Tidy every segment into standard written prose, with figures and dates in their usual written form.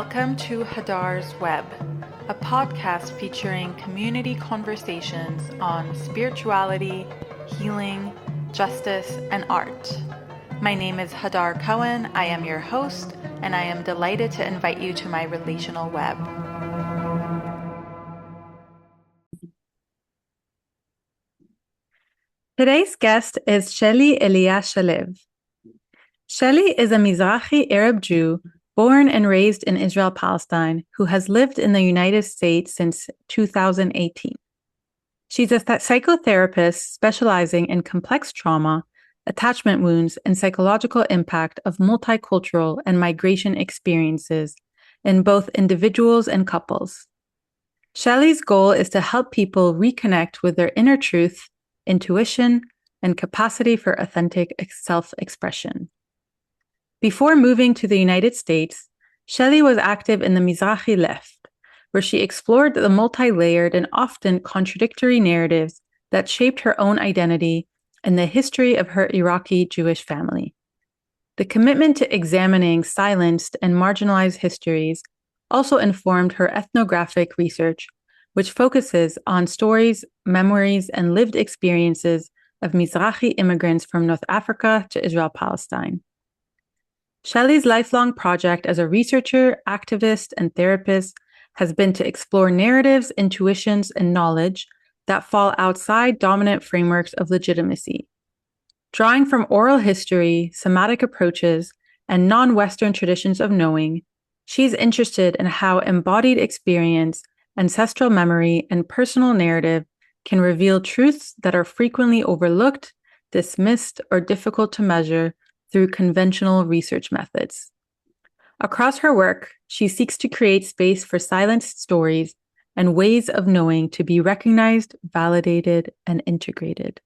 Welcome to Hadar's Web, a podcast featuring community conversations on spirituality, healing, justice, and art. My name is Hadar Cohen. I am your host, and I am delighted to invite you to my relational web. Today's guest is Sheli Elia Shalev. Sheli is a Mizrahi Arab Jew born and raised in Israel, Palestine, who has lived in the United States since 2018. She's a psychotherapist specializing in complex trauma, attachment wounds, and psychological impact of multicultural and migration experiences in both individuals and couples. Sheli's goal is to help people reconnect with their inner truth, intuition, and capacity for authentic self-expression. Before moving to the United States, Sheli was active in the Mizrahi left, where she explored the multi-layered and often contradictory narratives that shaped her own identity and the history of her Iraqi Jewish family. The commitment to examining silenced and marginalized histories also informed her ethnographic research, which focuses on stories, memories, and lived experiences of Mizrahi immigrants from North Africa to Israel-Palestine. Sheli's lifelong project as a researcher, activist, and therapist has been to explore narratives, intuitions, and knowledge that fall outside dominant frameworks of legitimacy. Drawing from oral history, somatic approaches, and non-Western traditions of knowing, she's interested in how embodied experience, ancestral memory, and personal narrative can reveal truths that are frequently overlooked, dismissed, or difficult to measure through conventional research methods. Across her work, she seeks to create space for silenced stories and ways of knowing to be recognized, validated, and integrated.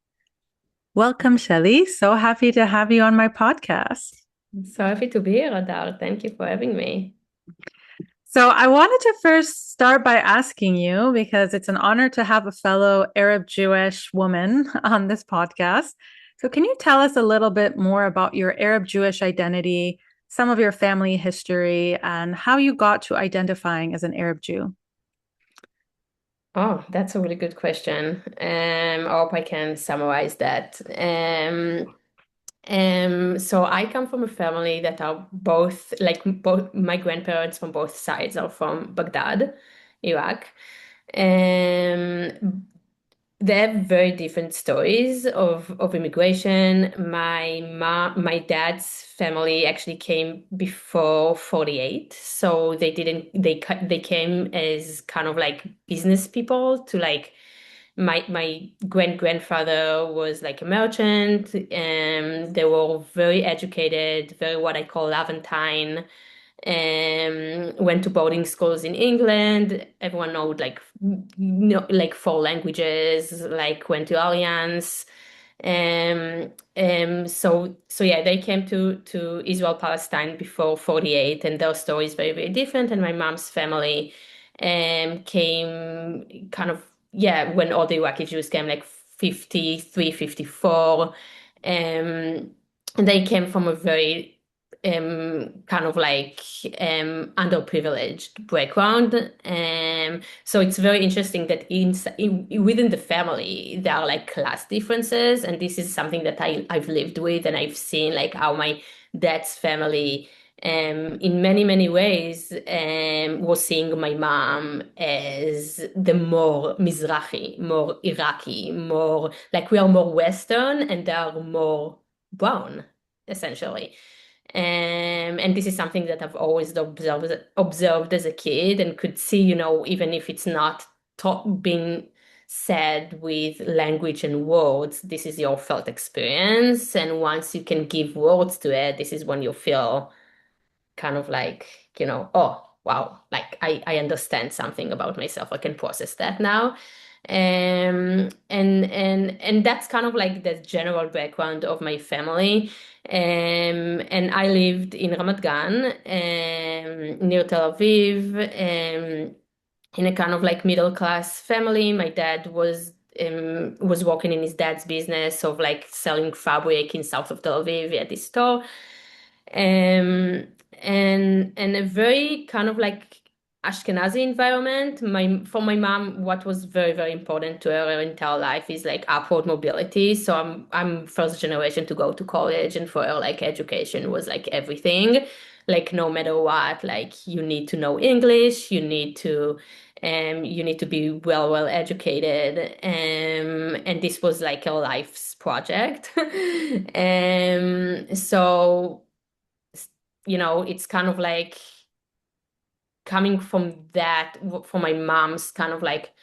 Welcome, Sheli. So happy to have you on my podcast. So happy to be here, Hadar. Thank you for having me. So I wanted to first start by asking you, because it's an honor to have a fellow Arab Jewish woman on this podcast. So can you tell us a little bit more about your Arab Jewish identity, some of your family history, and how you got to identifying as an Arab Jew? Oh, that's a really good question. I hope I can summarize that. So I come from a family that are both my grandparents from both sides are from Baghdad, Iraq. Um, They have very different stories of immigration. My dad's family actually came before 48, so they came as kind of like business people to like my grandfather was like a merchant, and they were very educated, very what I call Levantine. Went to boarding schools in England. Everyone knows like four languages, like went to Alliance. So yeah, they came to Israel Palestine before 48, and their story is very, very different. And my mom's family came kind of, yeah, when all the Iraqi Jews came, like 53, 54. Um, and they came from a very kind of like underprivileged background. So it's very interesting that within the family there are like class differences, and this is something that I've lived with, and I've seen like how my dad's family in many, many ways was seeing my mom as the more Mizrahi, more Iraqi, more like we are more Western and they are more brown, essentially. And this is something that I've always observed as a kid and could see, even if it's not being said with language and words, this is your felt experience. And once you can give words to it, this is when you feel kind of like, oh, wow, like I understand something about myself. I can process that now. And that's kind of like the general background of my family. And I lived in Ramat Gan, near Tel Aviv, in a kind of like middle class family. My dad was working in his dad's business of like selling fabric in south of Tel Aviv at this store. Um, and a very kind of like Ashkenazi environment. For my mom, what was very, very important to her entire life is like upward mobility. So I'm first generation to go to college, and for her, like education was like everything. Like no matter what, like you need to know English, you need to be well educated, and this was like her life's project. So it's kind of like coming from that, from my mom's kind of like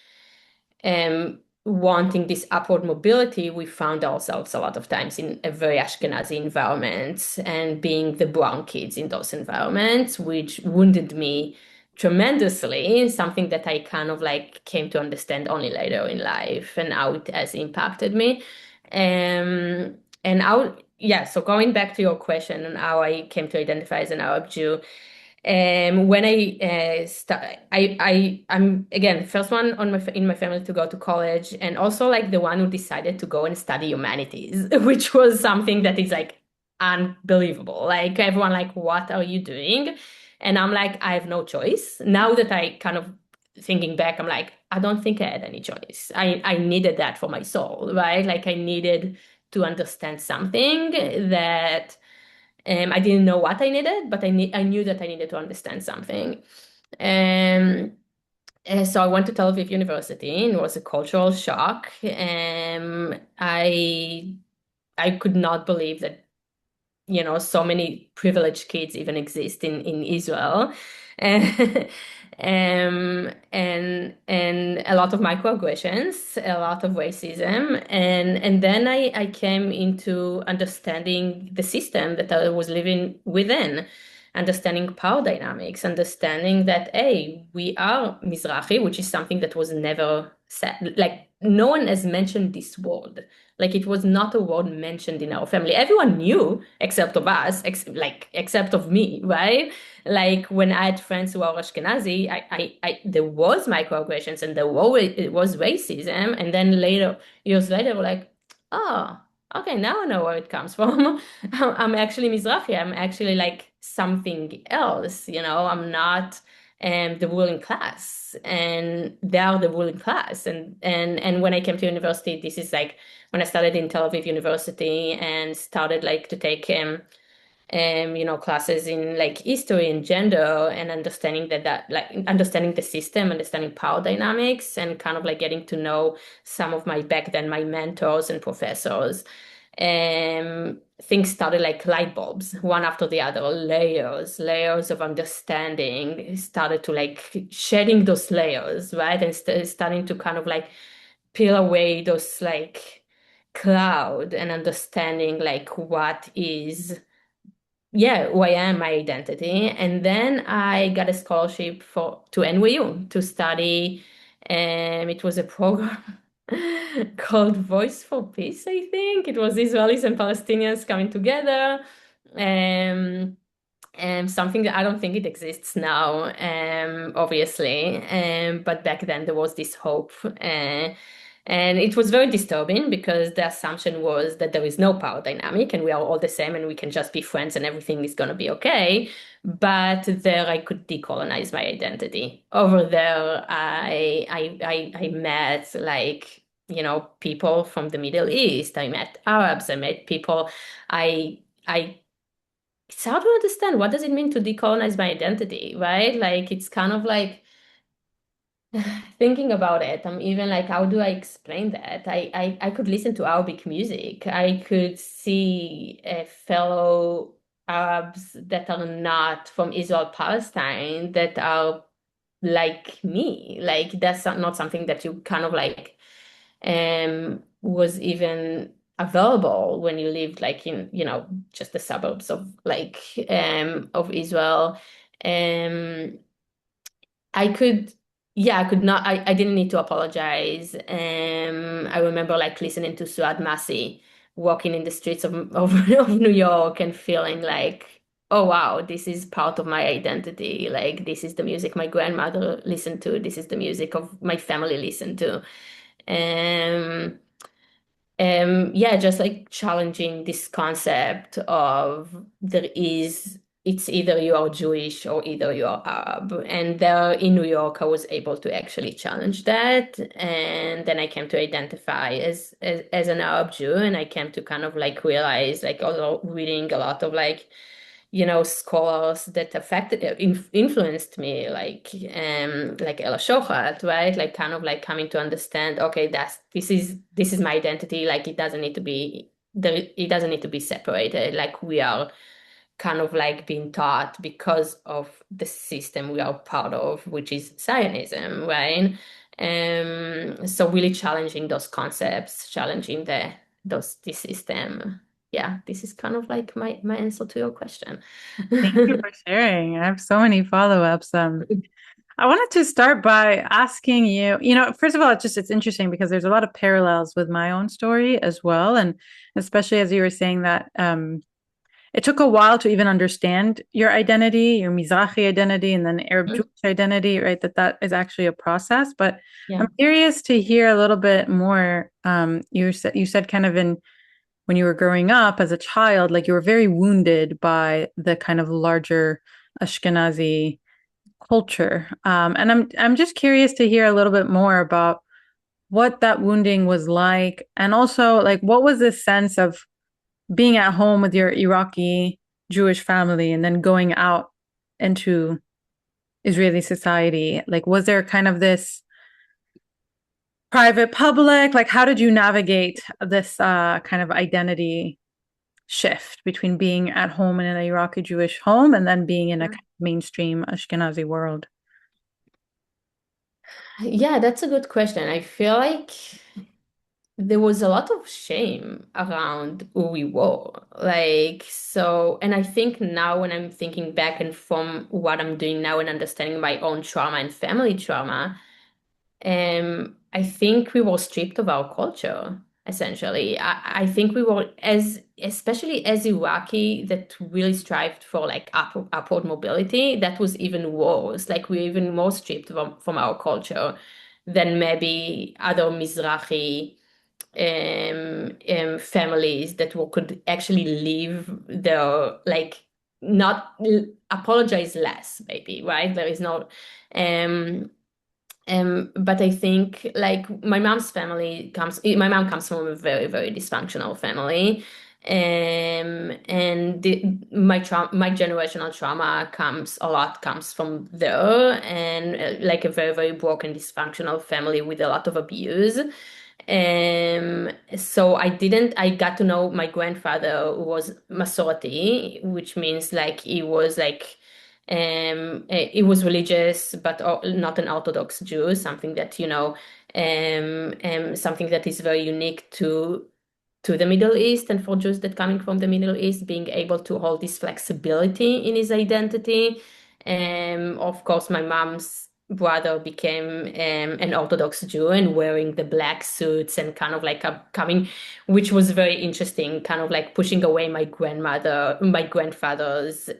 wanting this upward mobility, we found ourselves a lot of times in a very Ashkenazi environment and being the brown kids in those environments, which wounded me tremendously, something that I kind of like came to understand only later in life and how it has impacted me. And how, yeah, so going back to your question on how I came to identify as an Arab Jew, when I'm again the first one in my family to go to college, and also like the one who decided to go and study humanities, which was something that is like unbelievable. Like everyone like, what are you doing? And I'm like, I have no choice. Now that I kind of thinking back, I'm like, I don't think I had any choice. I needed that for my soul, right? Like I needed to understand something that I didn't know what I needed, but I knew that I needed to understand something. Um, so I went to Tel Aviv University, and it was a cultural shock. I could not believe that so many privileged kids even exist in Israel. And and a lot of microaggressions, a lot of racism, and then I came into understanding the system that I was living within, understanding power dynamics, understanding that hey, we are Mizrahi, which is something that was never said. Like no one has mentioned this word. Like it was not a word mentioned in our family. Everyone knew except of us, except of me, right? Like when I had friends who are Ashkenazi, there was microaggressions and it was racism, and then years later, we're like, oh, okay, now I know where it comes from. I'm actually Mizrahi. I'm actually like something else. I'm not the ruling class, and they are the ruling class. And when I came to university, this is like when I started in Tel Aviv University and started like to take classes in like history and gender, and understanding that like understanding the system, understanding power dynamics, and kind of like getting to know some of my back then my mentors and professors. Things started like light bulbs, one after the other, layers of understanding started to like shedding those layers, right? And starting to kind of like peel away those like cloud, and understanding like what is, yeah, who I am, my identity. And then I got a scholarship to NYU to study. It was a program called Voice for Peace, I think. It was Israelis and Palestinians coming together. Um, and something that I don't think it exists now, obviously. But back then there was this hope. And it was very disturbing because the assumption was that there is no power dynamic and we are all the same and we can just be friends and everything is going to be okay. But there I could decolonize my identity. Over there, I met like, people from the Middle East. I met Arabs. I met people. I it's hard to understand what does it mean to decolonize my identity, right? Like it's kind of like thinking about it. I'm even like, how do I explain that? I could listen to Arabic music. I could see fellow Arabs that are not from Israel, Palestine, that are like me. Like that's not something that you kind of like was even available when you lived like in, just the suburbs of like of Israel. Um I could, yeah, I could not, I didn't need to apologize. I remember like listening to Suad Masi walking in the streets of New York and feeling like, oh wow, this is part of my identity. Like this is the music my grandmother listened to. This is the music of my family listened to. Um, yeah, just like challenging this concept of there is it's either you are Jewish or either you are Arab. And there in New York, I was able to actually challenge that. And then I came to identify as an Arab Jew, and I came to kind of like realize, like, although reading a lot of like, scholars that influenced me, like Ella Shochat, right? Like kind of like coming to understand, okay, this is my identity. Like it doesn't need to be there, it doesn't need to be separated. Like we are kind of like being taught because of the system we are part of, which is Zionism, right? So really challenging those concepts, challenging the system. Yeah, this is kind of like my answer to your question. Thank you for sharing. I have so many follow-ups. I wanted to start by asking you, first of all, it's interesting because there's a lot of parallels with my own story as well. And especially as you were saying that it took a while to even understand your identity, your Mizrahi identity, and then Arab Jewish identity, right? That is actually a process. But Yeah. I'm curious to hear a little bit more. You said kind of in when you were growing up as a child, like you were very wounded by the kind of larger Ashkenazi culture. And I'm just curious to hear a little bit more about what that wounding was like, and also like what was this sense of being at home with your Iraqi Jewish family and then going out into Israeli society? Like, was there kind of this private public? Like, how did you navigate this kind of identity shift between being at home in an Iraqi Jewish home and then being in a kind of mainstream Ashkenazi world? Yeah, that's a good question. I feel like there was a lot of shame around who we were. Like, so, and I think now when I'm thinking back and from what I'm doing now and understanding my own trauma and family trauma, I think we were stripped of our culture, essentially. I think we were, especially as Iraqi, that really strived for like upward mobility, that was even worse. Like we're even more stripped from our culture than maybe other Mizrahi families that could actually live their like not apologize less, maybe, right? There is no um but I think like my mom comes from a very, very dysfunctional family. And my generational trauma comes from there, and like a very, very broken, dysfunctional family with a lot of abuse. So I got to know my grandfather who was Masorti, which means like he was religious, but not an Orthodox Jew, something that, something that is very unique to the Middle East, and for Jews that coming from the Middle East, being able to hold this flexibility in his identity. Of course, my mom's brother became an Orthodox Jew and wearing the black suits and kind of like coming, which was very interesting, kind of like pushing away my grandfather's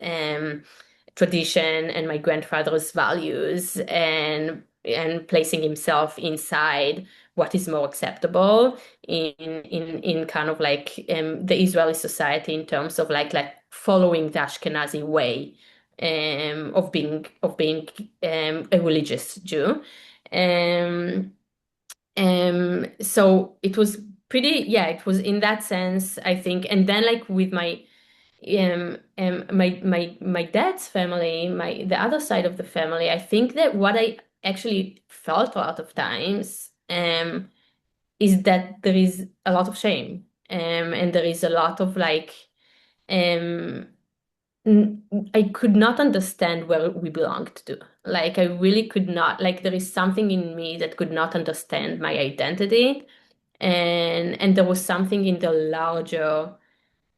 tradition and my grandfather's values, and placing himself inside what is more acceptable in kind of like the Israeli society in terms of like following the Ashkenazi way of being a religious Jew. Um, so it was pretty, yeah, it was in that sense, I think. And then like with my dad's family, the other side of the family, I think that what I actually felt a lot of times is that there is a lot of shame, and there is a lot of like um, I could not understand where we belonged to. Like I really could not. Like there is something in me that could not understand my identity, and there was something in the larger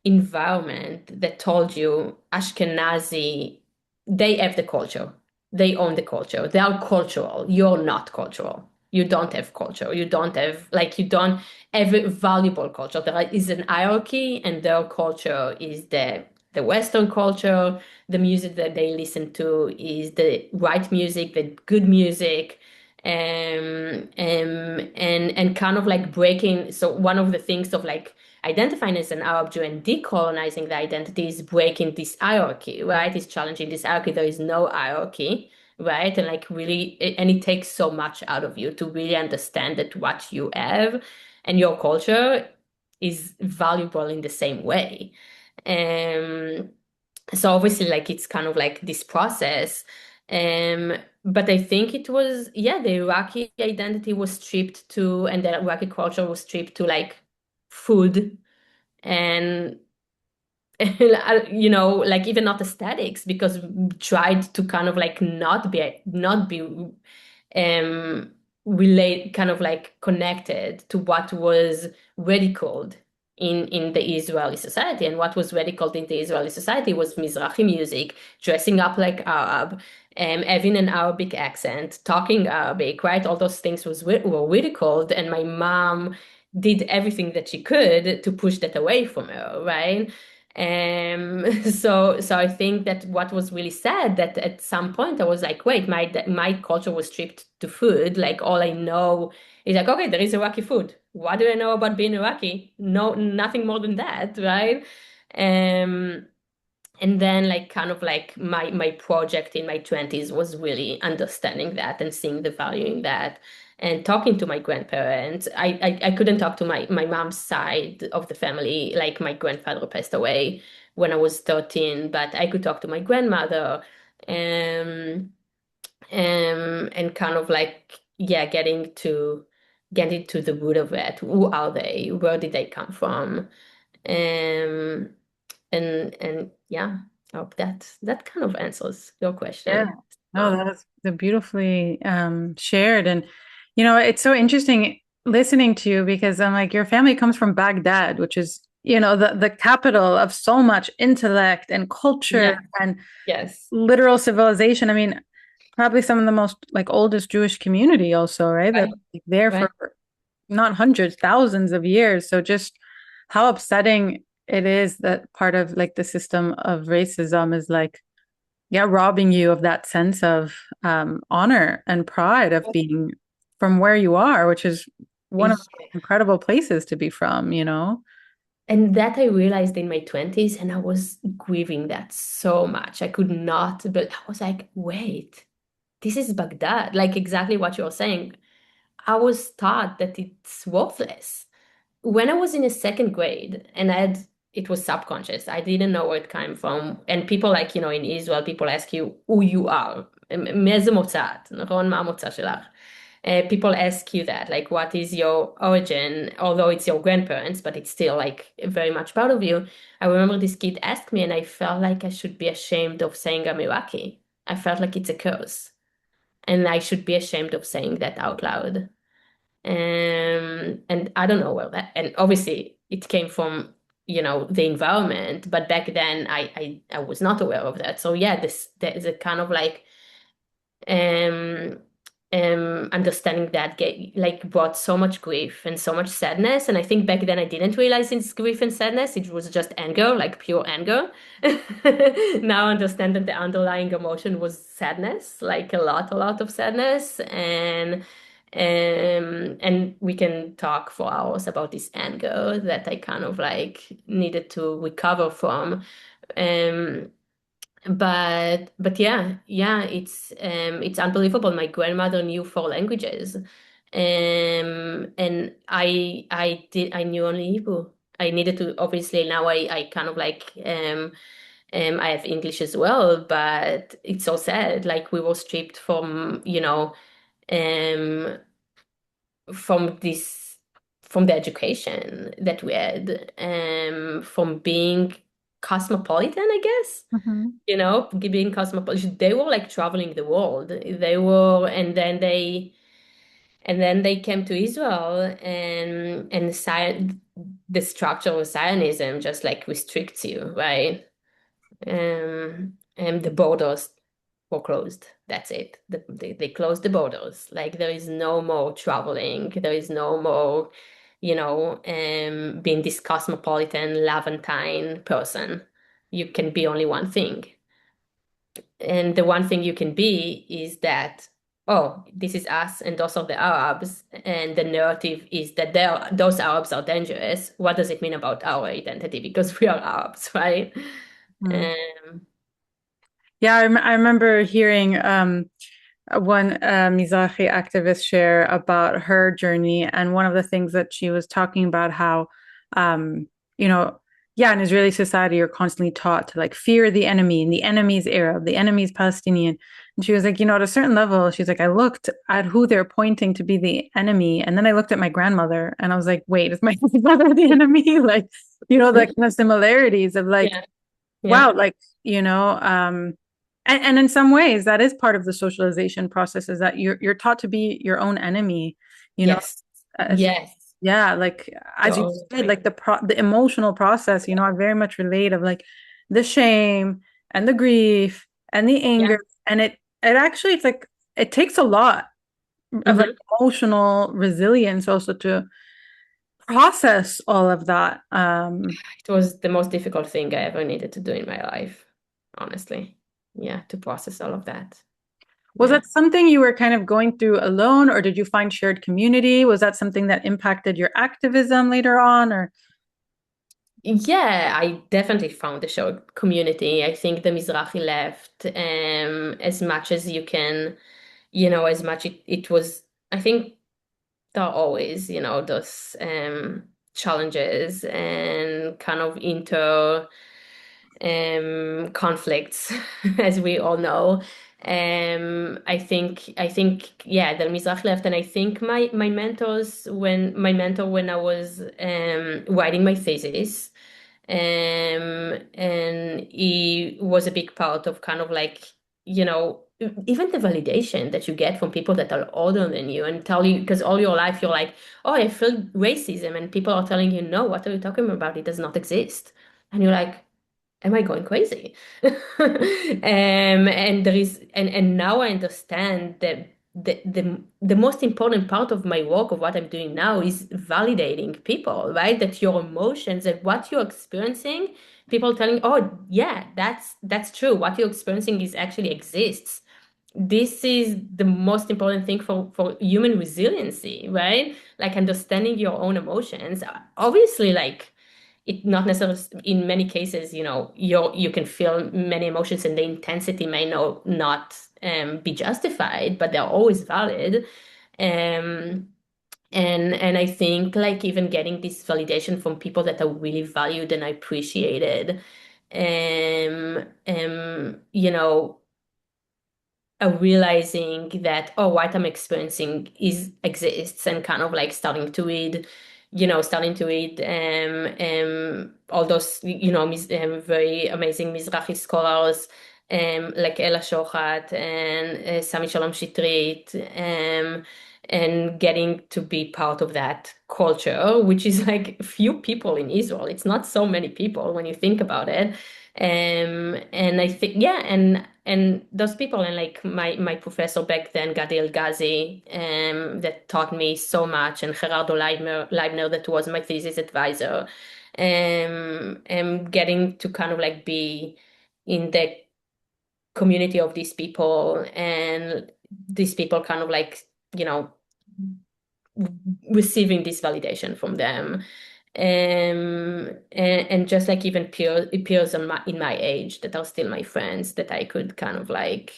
environment that told you Ashkenazi, they have the culture. They own the culture. They are cultural. You're not cultural. You don't have culture. You don't have a valuable culture. There is an hierarchy, and their culture is the Western culture. The music that they listen to is the right music, the good music. And kind of like breaking. So one of the things of like identifying as an Arab Jew and decolonizing the identity is breaking this hierarchy, right? Is challenging this hierarchy. There is no hierarchy, right? And like really, and it takes so much out of you to really understand that what you have and your culture is valuable in the same way. Um, so obviously like it's kind of like this process. um but I think it was, yeah, the Iraqi identity was stripped to, and the Iraqi culture was stripped to like food and like even not aesthetics, because we tried to kind of like not be um relate kind of like connected to what was ridiculed in the Israeli society. And what was ridiculed in the Israeli society was Mizrahi music, dressing up like Arab, having an Arabic accent, talking Arabic, right? All those things were ridiculed, and my mom did everything that she could to push that away from her, right? So I think that what was really sad, that at some point I was like, wait, my culture was stripped to food. Like all I know is like, okay, there is Iraqi food. What do I know about being Iraqi? No, nothing more than that, right? Um, and then like kind of like my project in my 20s was really understanding that and seeing the value in that, and talking to my grandparents. I couldn't talk to my mom's side of the family, like my grandfather passed away when I was 13, but I could talk to my grandmother. um and kind of like, yeah, getting to the root of it. Who are they? Where did they come from? um and yeah, I hope that kind of answers your Yeah. question. No, Um, that was the beautifully shared. And, it's so interesting listening to you because I'm like, your family comes from Baghdad, which is, the capital of so much intellect and culture yeah, and yes, literal civilization. I mean, probably some of the most like oldest Jewish community also, right? That right, like, there for right. not hundreds, thousands of years. So just how upsetting it is that part of like the system of racism is like, yeah, robbing you of that sense of honor and pride of being from where you are, which is one of the Yeah. incredible places to be from. And that I realized in my 20s, and I was grieving that so much. I could not, but I was like, wait, this is Baghdad. Like exactly what you're saying. I was taught that it's worthless. When I was in a second grade, and it was subconscious. I didn't know where it came from. And people like, in Israel, people ask you who you are. מאיזה מוצא את, נכון? מה המוצא שלך? People ask you that, like, what is your origin? Although it's your grandparents, but it's still like very much part of you. I remember this kid asked me, and I felt like I should be ashamed of saying I'm Iraqi. I felt like it's a curse, and I should be ashamed of saying that out loud. And I don't know where that, and obviously it came from, the environment, but back then I was not aware of that. So yeah, there is a kind of like um understanding that like brought so much grief and so much sadness. And I think back then I didn't realize it's grief and sadness, it was just anger, like pure anger. Now I understand that the underlying emotion was sadness, like a lot of sadness. And we can talk for hours about this anger that I kind of like needed to recover from. um but yeah, it's unbelievable. My grandmother knew 4 languages. And I knew only Hebrew. I needed to, obviously now I kind of like I have English as well, but it's so sad. Like we were stripped um from this from the education that we had, from being cosmopolitan, I guess. Mhm. Being cosmopolitan, they were like traveling the world. They were, and then they came to Israel, and the structure of Zionism just like restricts you, right? And the borders were closed. That's it. They closed the borders. Like there is no more traveling. There is no more, being this cosmopolitan Levantine person. You can be only one thing. And the one thing you can be is that oh, this is us and those are the Arabs, and the narrative is that those Arabs are dangerous. What does it mean about our identity? Because we are Arabs, right? Hmm. Um, Yeah, I remember hearing one Mizrahi activist share about her journey, and one of the things that she was talking about how, um, you know, yeah, in Israeli society, you're constantly taught to like fear the enemy, and the enemy's Arab, the enemy's Palestinian. And she was like, at a certain level, she's like, I looked at who they're pointing to be the enemy, and then I looked at my grandmother, and I was like, wait, is my grandmother the enemy? Like, the kind of similarities of like, yeah, yeah, wow, like, and in some ways that is part of the socialization process is that you're taught to be your own enemy, you know, yes, as yes, yeah, like as you totally said, agree. like the emotional process, I very much relate of like the shame and the grief and the Yeah. anger. And it actually it's like it takes a lot of like Hmm. emotional resilience also to process all of that. It was the most difficult thing I ever needed to do in my life, honestly. Yeah, to process all of that. Was Yeah. that something you were kind of going through alone, or did you find shared community? Was that something that impacted your activism later on, or? Yeah, I definitely found the show community. I think the Mizrahi left as much as you can, as much it was, I think there are always, those challenges and kind of conflicts, as we all know. Yeah, the Mizrach left, and I think my mentor when I was writing my thesis, and he was a big part of kind of like, even the validation that you get from people that are older than you and tell you, because all your life you're like, oh, I feel racism, and people are telling you, no, what are you talking about? It does not exist. And you're like, am I going crazy? And there is, and now I understand that the most important part of my work of what I'm doing now is validating people, right? That your emotions and what you're experiencing, people telling, oh yeah, that's true. What you're experiencing is actually exists. This is the most important thing for human resiliency, right? Like understanding your own emotions. Obviously, like it not necessarily in many cases, you can feel many emotions and the intensity may not be justified, but they're always valid. Um, and I think like even getting this validation from people that are really valued and appreciated, you know, realizing that, oh, what I'm experiencing is exists, and kind of like starting to read all those very amazing Mizrahi scholars, like Ella Shochat and Sami Shalom Shitrit, and getting to be part of that culture, which is like few people in Israel. It's not so many people when you think about it. And I think, yeah, and those people, and like my professor back then, Gadi El Ghazi, that taught me so much, and Gerardo Leibner, that was my thesis advisor, and getting to kind of like be in the community of these people, and these people kind of like, you know, receiving this validation from them. And just like even peers in my age that are still my friends that I could kind of like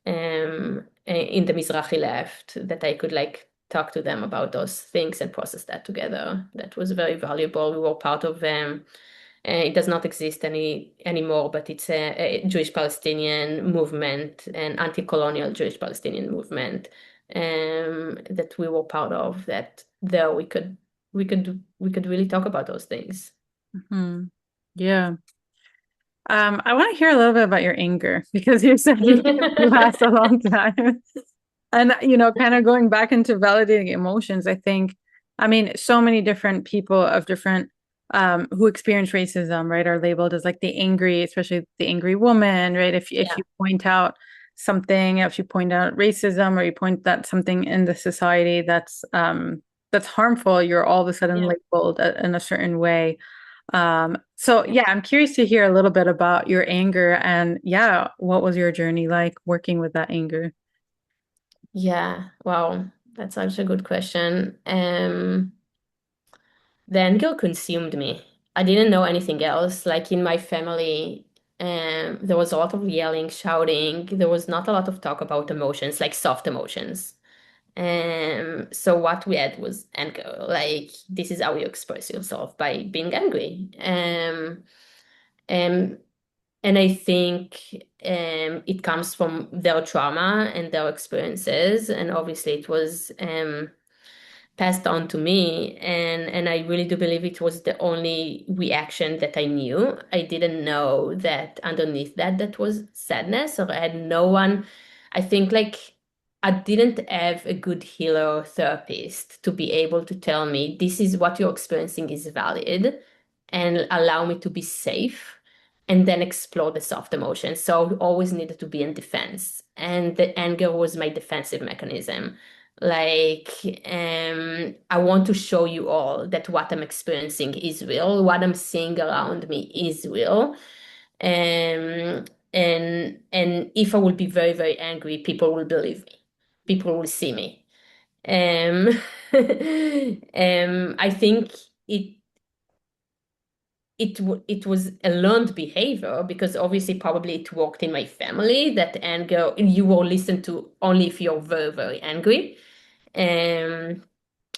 in the Mizrahi left, that I could like talk to them about those things and process that together. That was very valuable. We were part of it does not exist anymore, but it's a Jewish Palestinian movement, an anti-colonial Jewish Palestinian movement, that we were part of. That there we could really talk about those things. Mhm. Yeah. I want to hear a little bit about your anger because you said you last a long time. And, kind of going back into validating emotions, I think, I mean, so many different people of different, who experience racism, right, are labeled as like the angry, especially the angry woman, right? If Yeah, you point out something, if you point out racism or you point out something in the society that's harmful, you're all of a sudden yeah. labeled in a certain way. So yeah, I'm curious to hear a little bit about your anger and yeah, what was your journey like working with that anger? Yeah, wow, that's such a good question. The anger consumed me. I didn't know anything else. Like in my family, there was a lot of yelling, shouting. There was not a lot of talk about emotions, like soft emotions. So what we had was anger. Like this is how you express yourself by being angry. Um, and I think it comes from their trauma and their experiences, and obviously it was passed on to me, and I really do believe it was the only reaction that I knew. I didn't know that underneath that was sadness, or I had no one. I think like I didn't have a good healer or therapist to be able to tell me this is what you're experiencing is valid and allow me to be safe and then explore the soft emotions. So I always needed to be in defense, and the anger was my defensive mechanism. Like, I want to show you all that what I'm experiencing is real, what I'm seeing around me is real. Um, and if I will be very, very angry, people will believe me. People will see me. Um, I think it it was a learned behavior because obviously probably it worked in my family that anger you will listen to only if you're very, very angry. Um,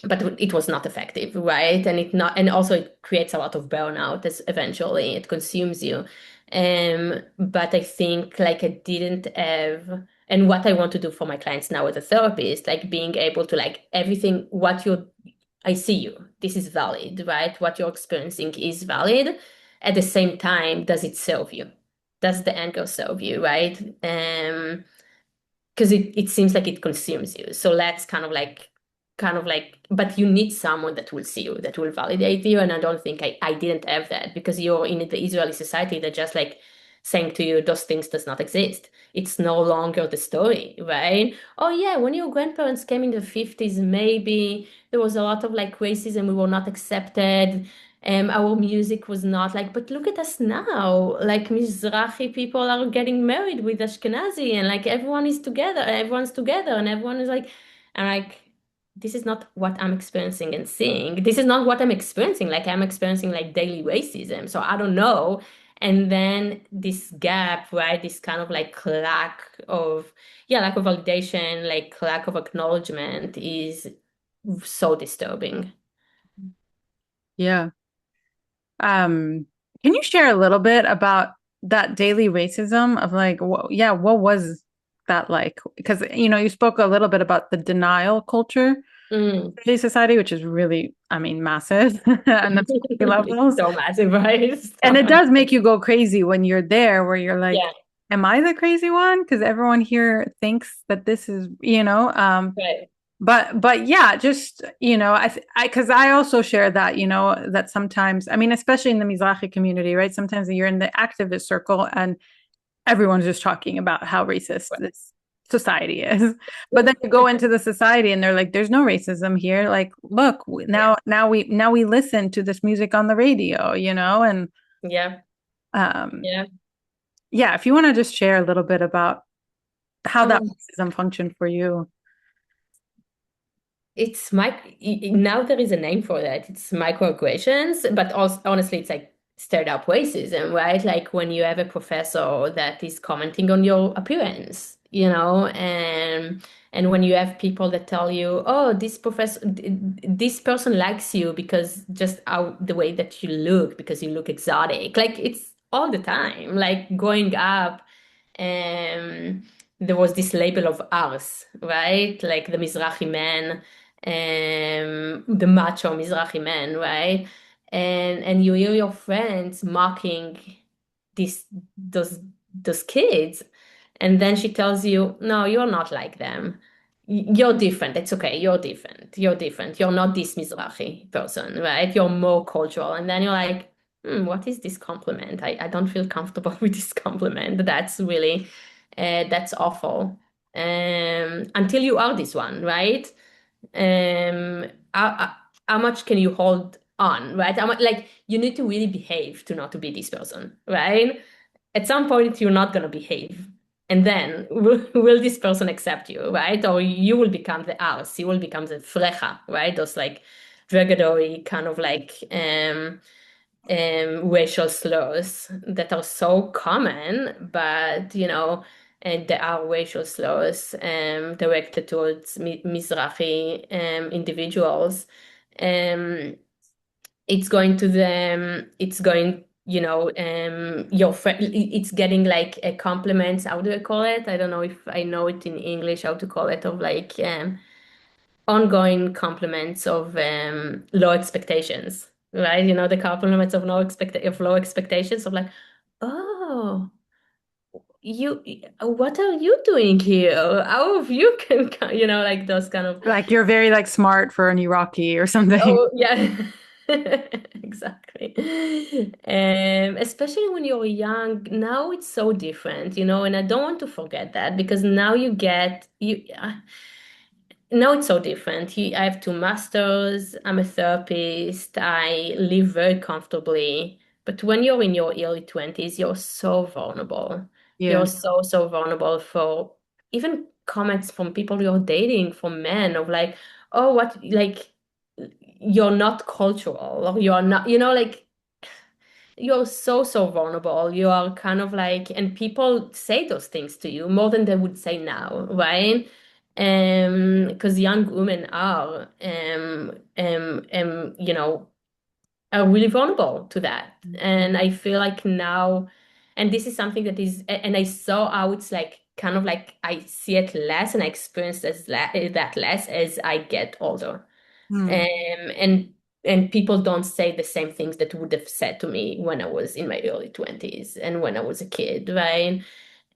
but it was not effective, right? And it not, and also it creates a lot of burnout as eventually it consumes you. But I think like I didn't have, and what I want to do for my clients now as a therapist, like being able to like everything, what you're, I see you, this is valid, right? What you're experiencing is valid. At the same time, does it serve you? Does the anger serve you, right? Because it seems like it consumes you. So let's kind of like, but you need someone that will see you, that will validate you. And I don't think I didn't have that because you're in the Israeli society that just like saying to you, those things does not exist. It's no longer the story, right? Oh yeah, when your grandparents came in the 50s, maybe there was a lot of like racism, we were not accepted. Our music was not like, but look at us now. Like Mizrahi people are getting married with Ashkenazi, and like everyone's together, and everyone is like, and like, this is not what I'm experiencing and seeing. This is not what I'm experiencing. Like I'm experiencing like daily racism. So I don't know. And then this gap, right? This kind of like lack of validation, like lack of acknowledgement is so disturbing. Yeah. Um, can you share a little bit about that daily racism of like, yeah, what was that like? Because, you spoke a little bit about the denial culture in Mm. today's society, which is really, I mean, massive and that's levels. So massive, right? And So it does massive. make you go crazy when you're there, where you're like, Yeah, am I the crazy one? Because everyone here thinks that this is. right. But yeah, just because I also share that that sometimes, I mean, especially in the Mizrahi community, right? Sometimes you're in the activist circle and everyone's just talking about how racist this society is, but then you go into the society and they're like, "There's no racism here." Like, look, Yeah, now we listen to this music on the radio, and yeah, um, yeah. yeah. If you want to just share a little bit about how that Um, racism functioned for you. It's now there is a name for that. It's microaggressions, but also honestly, it's like stirred up racism, right? Like when you have a professor that is commenting on your appearance, and when you have people that tell you, "Oh, this person likes you because just how the way that you look, because you look exotic." Like it's all the time. Like growing up, there was this label of ours, right? Like the Mizrahi man the macho Mizrahi man, right? And you hear your friends mocking this those those kids, and then she tells you, "No, you're not like them. You're different. It's okay. You're different. You're different. You're not this Mizrahi person, right? You're more cultural." And then you're like, what is this compliment? I don't feel comfortable with this compliment. That's awful. Until you are this one, right? um how, how much can you hold on, right? How much, like you need to really behave to not to be this person, right? At some point you're not going to behave, And then will this person accept you, right? Or you will become the ars, you will become the frecha, right? Those like derogatory kind of like racial slurs that are so common, but and there are racial slurs directed towards Mizrahi individuals. Um, it's going to them, it's going, your friend, it's getting like a compliment. How do I call it? I don't know if I know it in English, how to call it, of like ongoing compliments of low expectations, right? The compliments of low expectations of like, oh, you, what are you doing here? How have you can, like those kind of, Like you're very like smart for an Iraqi or something. oh yeah, exactly. Especially when you're young, now it's so different, and I don't want to forget that because now you get you. Now it's so different. I have two masters. I'm a therapist. I live very comfortably. But when you're in your early 20s, you're so vulnerable. Yeah. You're so, so vulnerable for even comments from people you're dating, from men, of like, oh, what, like, you're not cultural, or you're not, like, you're so, so vulnerable. You are kind of like, and people say those things to you more than they would say now, right? Because young women are really vulnerable to that. And I feel like now, and this is something that is, and I saw how it's like, kind of like I see it less and I experience that less as I get older. Hmm. And people don't say the same things that would have said to me when I was in my early 20s and when I was a kid, right?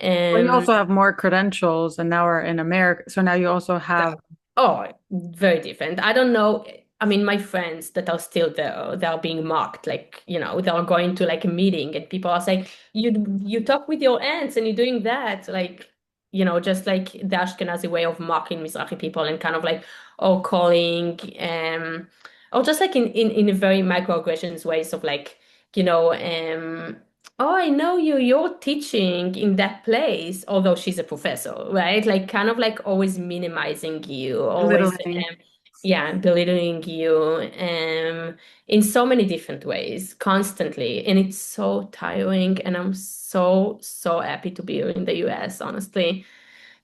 Well, you Um, also have more credentials and now we're in America. So now you also Yeah. have Oh, very different. I don't know. I mean, my friends that are still there, they are being mocked. Like, they are going to like a meeting and people are saying, you talk with your aunts and you're doing that. Like, just like the Ashkenazi way of mocking Mizrahi people and kind of like, or calling, or just like in a very microaggressions ways of like, oh, I know you're teaching in that place, although she's a professor, right? Like kind of like always minimizing you, always belittling. yeah, belittling you in so many different ways, constantly. And it's so tiring. And I'm so, so happy to be here in the US, honestly.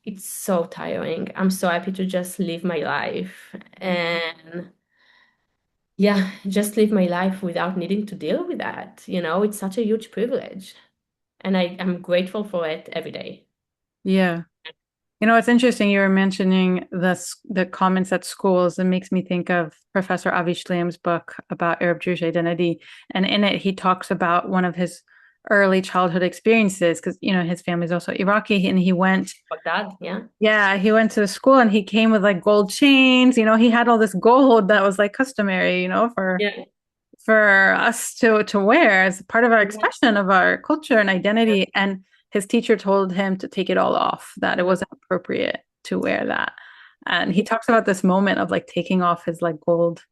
It's so tiring. I'm so happy to just live my life and yeah, just live my life without needing to deal with that. It's such a huge privilege. And I'm grateful for it every day. Yeah. It's interesting you were mentioning the comments at schools. It makes me think of Professor Avi Shlaim's book about Arab Jewish identity. And in it, he talks about one of his early childhood experiences because, his family's also Iraqi and he went, Baghdad, yeah. yeah, he went to the school and he came with like gold chains. He had all this gold that was like customary, Yeah. for us to wear as part of our Yeah. expression of our culture and identity. And his teacher told him to take it all off, that it Yeah. wasn't appropriate to wear that. And he talks about this moment of like taking off his like gold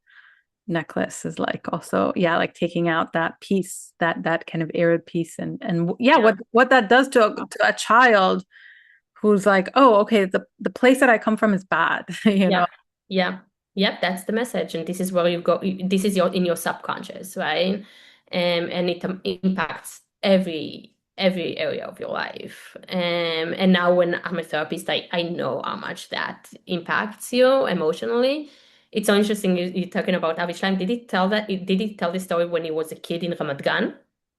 necklace is like also, yeah, like taking out that piece, that kind of Arab piece. And yeah, Yeah. what that does to a child who's like, oh, okay, the place that I come from is bad, Yeah. Yeah. Yep, that's the message. And this is where you go. This is in your subconscious, right? And it impacts every area of your life. And now when I'm a therapist, I know how much that impacts you emotionally. It's so interesting you're talking about Avishlam. Did he tell the story when he was a kid in Ramat Gan?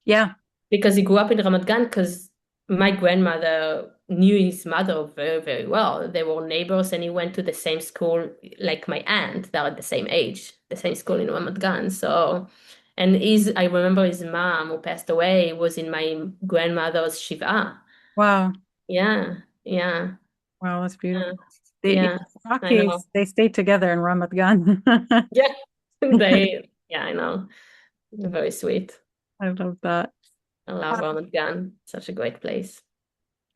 Yeah. Because he grew up in Ramat Gan because my grandmother knew his mother very, very well. They were neighbors and he went to the same school like my aunt. They're at the same age, the same school in Ramat Gan. So, and I remember his mom who passed away was in my grandmother's Shiva. Wow. Yeah, yeah, Wow, that's yeah, beautiful. The yeah. I know. Rockies, they stayed together in Ramat Gan. Yeah, yeah, I know. Very sweet. I love that. I love Ramat Gan. Such a great place.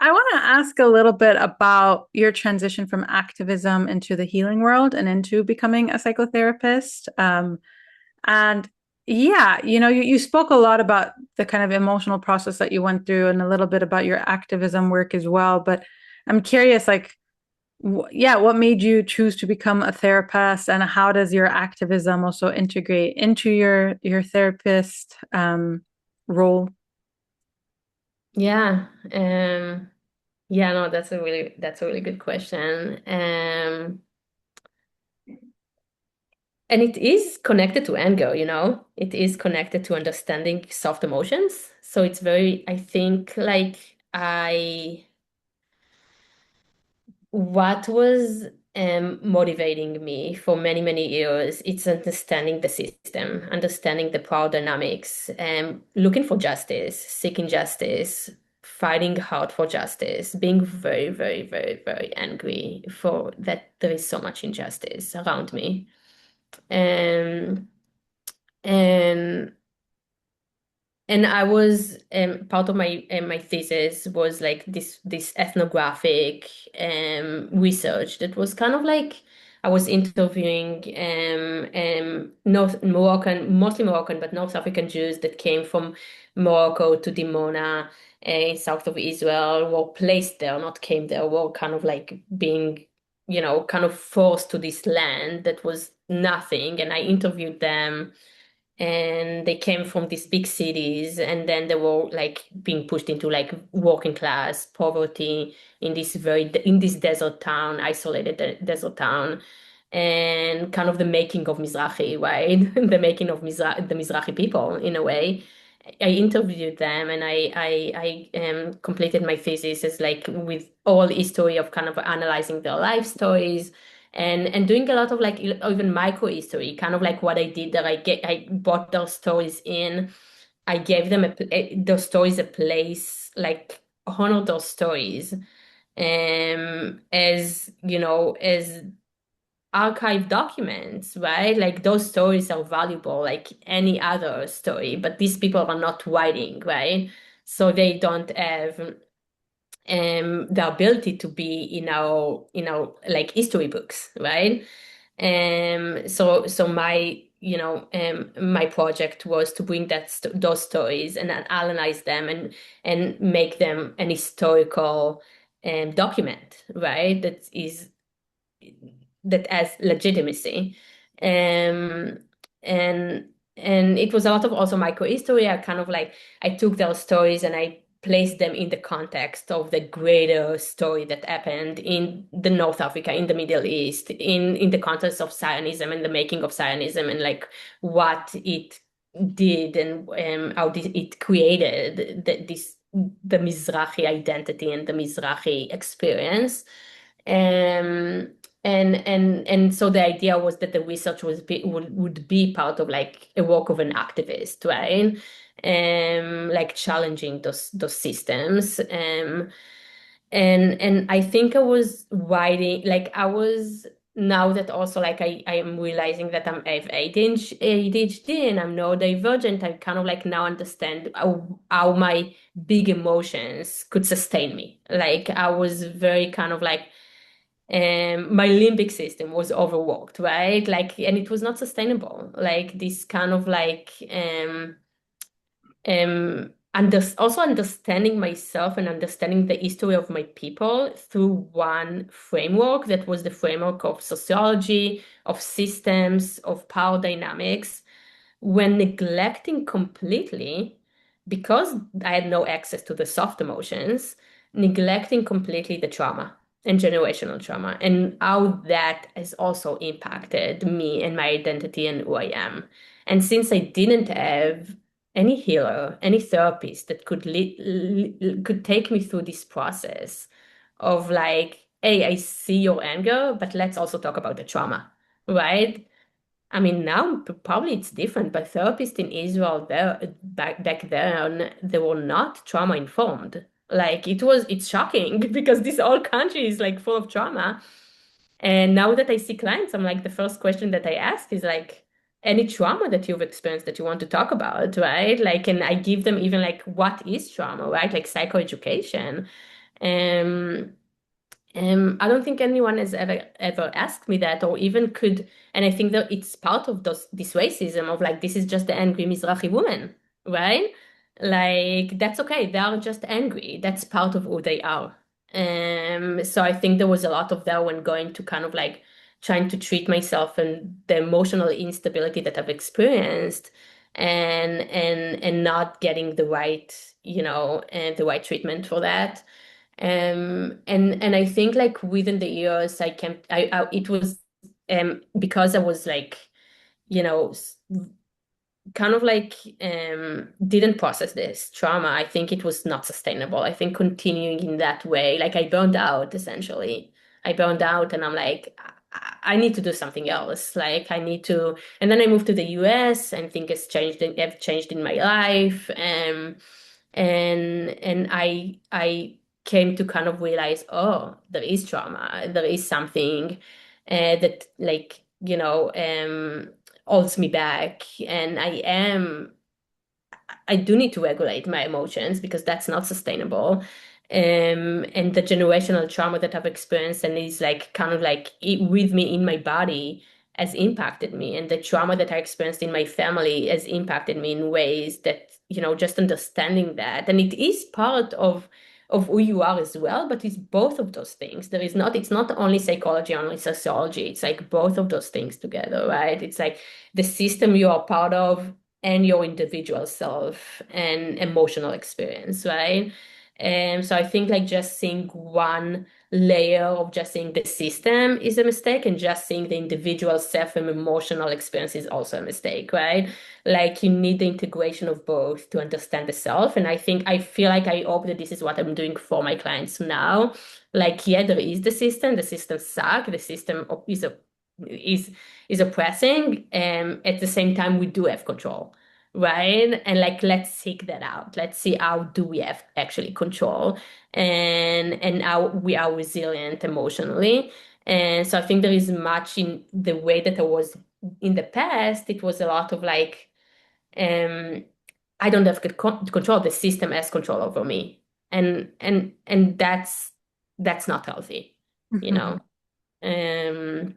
I want to ask a little bit about your transition from activism into the healing world and into becoming a psychotherapist. And Yeah, you spoke a lot about the kind of emotional process that you went through and a little bit about your activism work as well. But I'm curious, like, yeah, what made you choose to become a therapist, and how does your activism also integrate into your therapist role? Yeah. Yeah, no, that's a really good question. And it is connected to anger, you know? It is connected to understanding soft emotions. So it's very, I think, like what was motivating me for many, many years, it's understanding the system, understanding the power dynamics, looking for justice, seeking justice, fighting hard for justice, being very, very, very, very angry for that there is so much injustice around me. Um, and and I was part of my thesis was like this ethnographic research that was kind of like I was interviewing North Moroccan, mostly Moroccan, but North African Jews that came from Morocco to Dimona in south of Israel, were placed there, not came there, were kind of like being, kind of forced to this land that was nothing, and I interviewed them and they came from these big cities and then they were like being pushed into like working class poverty in this desert town, isolated desert town, and kind of the making of Mizrahi, right? The making of the Mizrahi people in a way. I interviewed them and I completed my thesis as like with all history of kind of analyzing their life stories and doing a lot of like even micro history, kind of like what I did that I brought those stories in. I gave them those stories a place, like honor those stories, as as archive documents, right? Like those stories are valuable, like any other story, but these people are not writing, right? So they don't have the ability to be like history books, right? So my my project was to bring those stories and then analyze them and make them an historical document, right? That has legitimacy. Um, and and it was a lot of also microhistory. I kind of like I took those stories and I placed them in the context of the greater story that happened in the North Africa, in the Middle East, in the context of Zionism and the making of Zionism and like what it did and how it created the Mizrahi identity and the Mizrahi experience. Um, and so the idea was that the research would be part of like a work of an activist, right? Like challenging those systems. And I think I was writing like I was now that also like I am realizing that I have ADHD and I'm neurodivergent. I kind of like now understand how my big emotions could sustain me. Like I was very kind of like my limbic system was overworked, right? Like, and it was not sustainable. Like this kind of like also understanding myself and understanding the history of my people through one framework that was the framework of sociology, of systems, of power dynamics, when neglecting completely, because I had no access to the soft emotions, neglecting completely the trauma and generational trauma and how that has also impacted me and my identity and who I am. And since I didn't have any healer, any therapist that could take me through this process of like, hey, I see your anger, but let's also talk about the trauma, right? I mean, now probably it's different, but therapists in Israel there back then they were not trauma informed. Like it's shocking because this whole country is like full of trauma. And now that I see clients, I'm like the first question that I ask is like any trauma that you've experienced that you want to talk about, right? Like, and I give them even like what is trauma, right? Like psychoeducation. Um, I don't think anyone has ever asked me that or even could, and I think that it's part of this racism of like this is just the angry Mizrahi woman, right? Like that's okay. They are just angry. That's part of who they are. So I think there was a lot of that when going to kind of like trying to treat myself and the emotional instability that I've experienced and not getting the right, and the right treatment for that. And I think like within the years I came I it was because I was like, you know, kind of like didn't process this trauma. I think it was not sustainable. I think continuing in that way, like I burned out essentially. I burned out and I'm like, I need to do something else. Like I need to, and then I moved to the US and think it's have changed in my life. And I came to kind of realize, oh, there is trauma. There is something that like, holds me back, and I do need to regulate my emotions because that's not sustainable. And the generational trauma that I've experienced and is like kind of like with me in my body has impacted me. And the trauma that I experienced in my family has impacted me in ways that, just understanding that. And it is part of who you are as well, but it's both of those things. It's not only psychology, only sociology. It's like both of those things together, right? It's like the system you are part of and your individual self and emotional experience, right? And so I think like just seeing one layer of just seeing the system is a mistake, and just seeing the individual self and emotional experience is also a mistake, right? Like you need the integration of both to understand the self. And I feel like I hope that this is what I'm doing for my clients now. Like, yeah, there is the system sucks, the system is is oppressing, and at the same time we do have control, right? And like let's seek that out. Let's see how do we have actually control, and how we are resilient emotionally. And so I think there is much in the way that I was in the past. It was a lot of like, um I don't have control, the system has control over me, and that's not healthy, you Mhm. know. um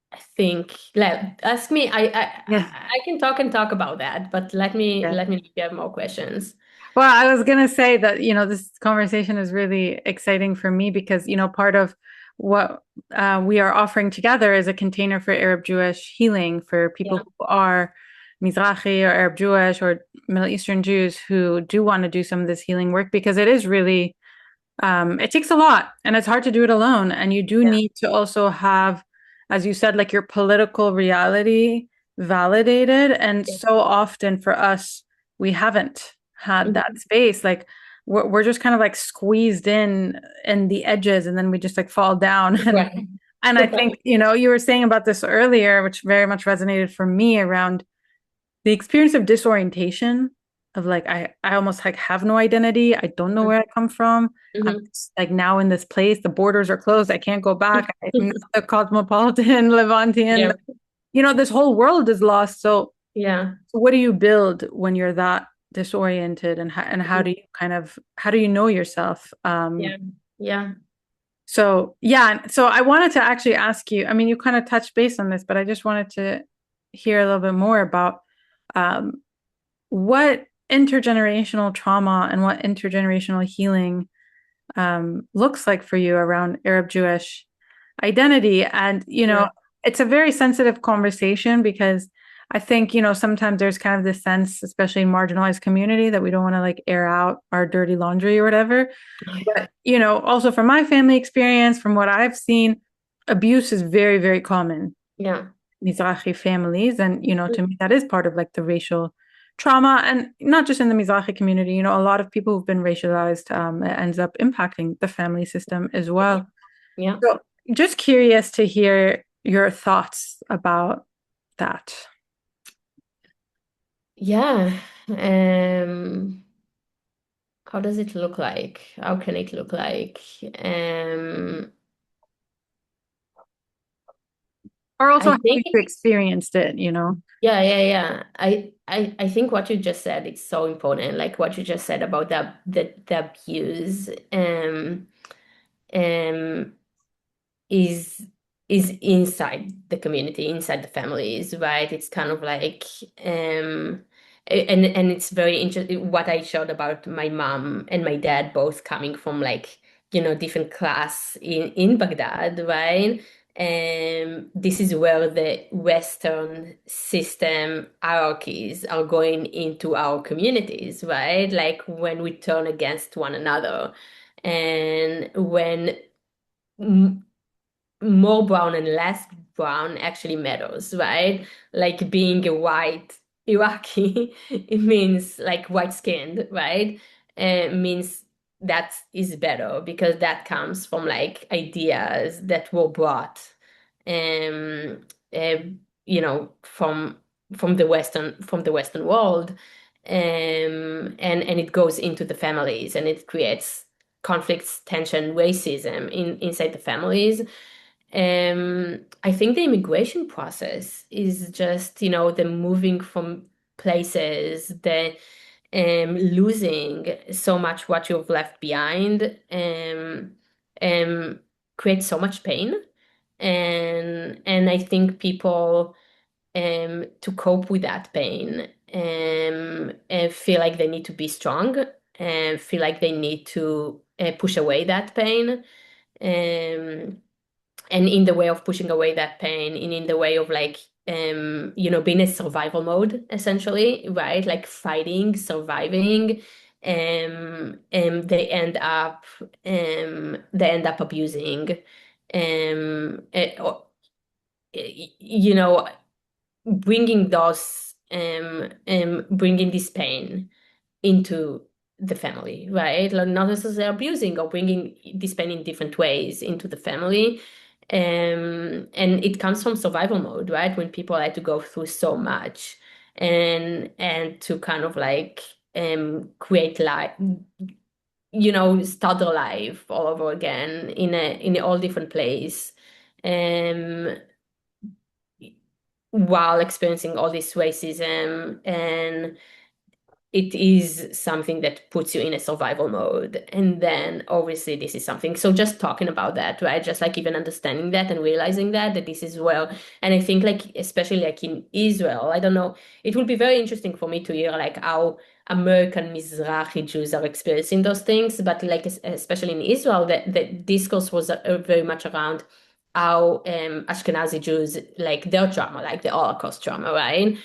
I think, ask me. Yeah. I can talk and talk about that, but Yeah. let me know if you have more questions. Well, I was gonna say that, this conversation is really exciting for me because, part of what we are offering together is a container for Arab Jewish healing for people Yeah, who are Mizrahi or Arab Jewish or Middle Eastern Jews who do want to do some of this healing work because it is really it takes a lot and it's hard to do it alone. And you do yeah, need to also have, as you said, like your political reality validated. And yeah. so often for us, we haven't had that Mhm. space. Like we're just kind of like squeezed in the edges and then we just like fall down. Right. And I think, you were saying about this earlier, which very much resonated for me around the experience of disorientation of like I almost like have no identity. I don't know where I come from. I'm Mhm. just, like now in this place. The borders are closed. I can't go back. I'm not a cosmopolitan Levantian. Yeah, This whole world is lost. yeah, So what do you build when you're that disoriented, and how do Mhm. you how do you know yourself? Yeah, yeah, So yeah, so I wanted to actually ask you. I mean, you kind of touched base on this, but I just wanted to hear a little bit more about um, what intergenerational trauma and what intergenerational healing looks like for you around Arab Jewish identity. And, yeah, it's a very sensitive conversation because I think, sometimes there's kind of this sense, especially in marginalized community, that we don't want to like air out our dirty laundry or whatever. But, also from my family experience, from what I've seen, abuse is very, very common yeah, Mizrahi families. And, to me, that is part of like the racial trauma. And not just in the Mizrahi community, a lot of people who've been racialized, it ends up impacting the family system as well. yeah, So just curious to hear your thoughts about that. yeah. How does it look like? How can it look like? Or also I how you think experienced it. Yeah, yeah, yeah. I think what you just said is so important. Like what you just said about the abuse. um, is is inside the community, inside the families, right? It's kind of like and it's very interesting what I showed about my mom and my dad both coming from like, different class in Baghdad, right? This is where the Western system hierarchies are going into our communities, right? Like when we turn against one another and when more brown and less brown actually matters, right? Like being a white Iraqi, it means like white skinned, right? Means that is better because that comes from like ideas that were brought, um, uh, from the Western world, and it goes into the families and it creates conflicts, tension, racism inside the families. I think the immigration process is just, the moving from places, the losing so much what you've left behind, um, creates so much pain. And I think people, to cope with that pain, feel like they need to be strong and feel like they need to push away that pain. Um, and in the way of pushing away that pain and in the way of like being a survival mode essentially, right? Like fighting, surviving, they end up abusing, or, you know bringing this pain into the family, right? Like not necessarily abusing or bringing this pain in different ways into the family. And it comes from survival mode, right? When people had to go through so much and to kind of like create life, start their life all over again in a all different place. Um, while experiencing all this racism, and it is something that puts you in a survival mode. And then obviously this is something. So just talking about that, right? Just like even understanding that and realizing that this is well. And I think like, especially like in Israel, I don't know, it will be very interesting for me to hear like how American Mizrahi Jews are experiencing those things. But like, especially in Israel, the discourse was very much around how Ashkenazi Jews, like their trauma, like the Holocaust trauma, right?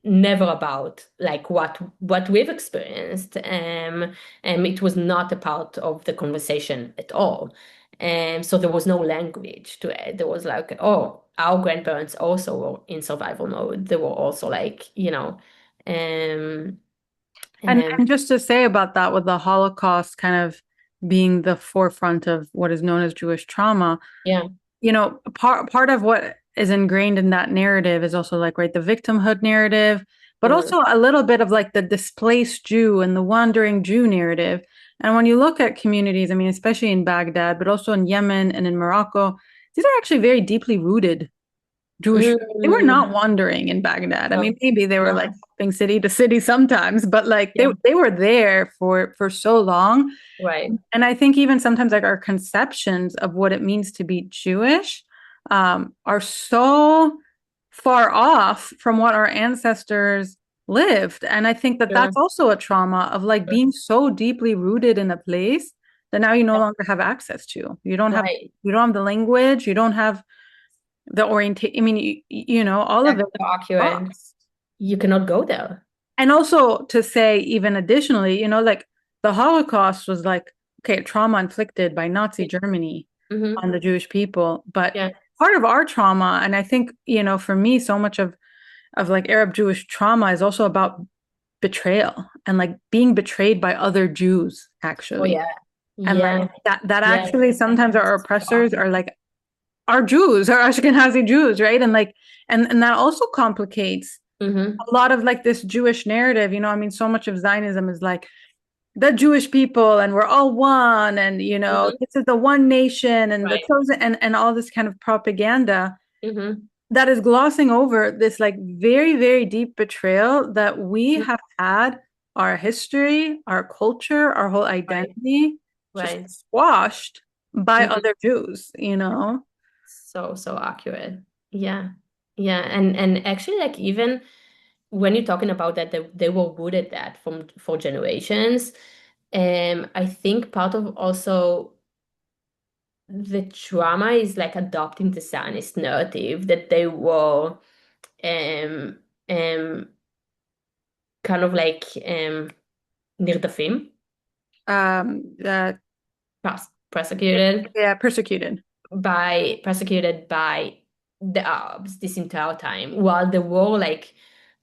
Never about like what we've experienced, and it was not a part of the conversation at all. So there was no language to it. There was like, oh, our grandparents also were in survival mode. They were also like, um, um, And just to say about that, with the Holocaust kind of being the forefront of what is known as Jewish trauma, yeah, part of what is ingrained in that narrative is also like, right, the victimhood narrative, but mm, also a little bit of like the displaced Jew and the wandering Jew narrative. And when you look at communities, I mean, especially in Baghdad, but also in Yemen and in Morocco, these are actually very deeply rooted Jewish. They were mm, not wandering in Baghdad. I mean, no, maybe they were like no, hopping city to city sometimes, but like they yeah, they were there for so long. right, And I think even sometimes like our conceptions of what it means to be Jewish are so far off from what our ancestors lived. And I think that sure, that's also a trauma of like sure, being so deeply rooted in a place that now you no longer have access to. right. You don't have the language, you don't have the orientation. I mean, all of That's it so accurate. lost. You cannot go there. And also to say, even additionally, like the Holocaust was like, okay, trauma inflicted by Nazi Germany Mm-hmm. on the Jewish people. But Yeah. part of our trauma, and I think, for me, so much of like Arab Jewish trauma is also about betrayal and like being betrayed by other Jews, Oh actually. yeah. And like Yeah. that Yeah. actually sometimes our oppressors are like our Jews, our Ashkenazi Jews, right? And like and that also complicates Mm-hmm. a lot of like this Jewish narrative. I mean, so much of Zionism is like the Jewish people and we're all one, and Mm-hmm. this is the one nation and the Right. chosen, and all this kind of propaganda Mm-hmm. that is glossing over this like very, very deep betrayal that we have had our history, our culture, our whole Right. identity just Right. squashed by Mhm. other Jews, you know? So accurate. Yeah. Yeah. And actually like even when you're talking about that they were good at that from for generations. I think part of also the trauma is like adopting the Zionist narrative that they were um um kind of like נרדפים, Um, uh, persecuted yeah, persecuted. persecuted by the Arabs this entire time while they were like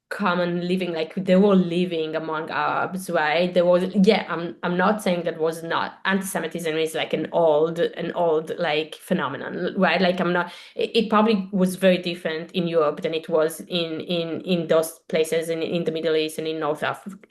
common living, like they were living among Arabs, right? There was, yeah, I'm not saying that was not anti-Semitism is like an old like phenomenon, right? Like I'm not it probably was very different in Europe than it was in those places in the Middle East and in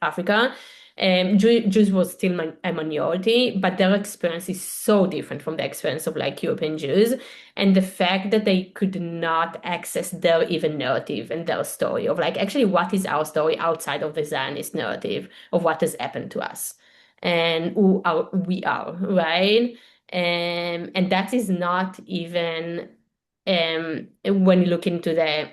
Africa. Jews was still a minority, but their experience is so different from the experience of like European Jews. And the fact that they could not access their even narrative and their story of like actually what is our story outside of the Zionist narrative of what has happened to us and who are we are, right? And that is not even when you look into the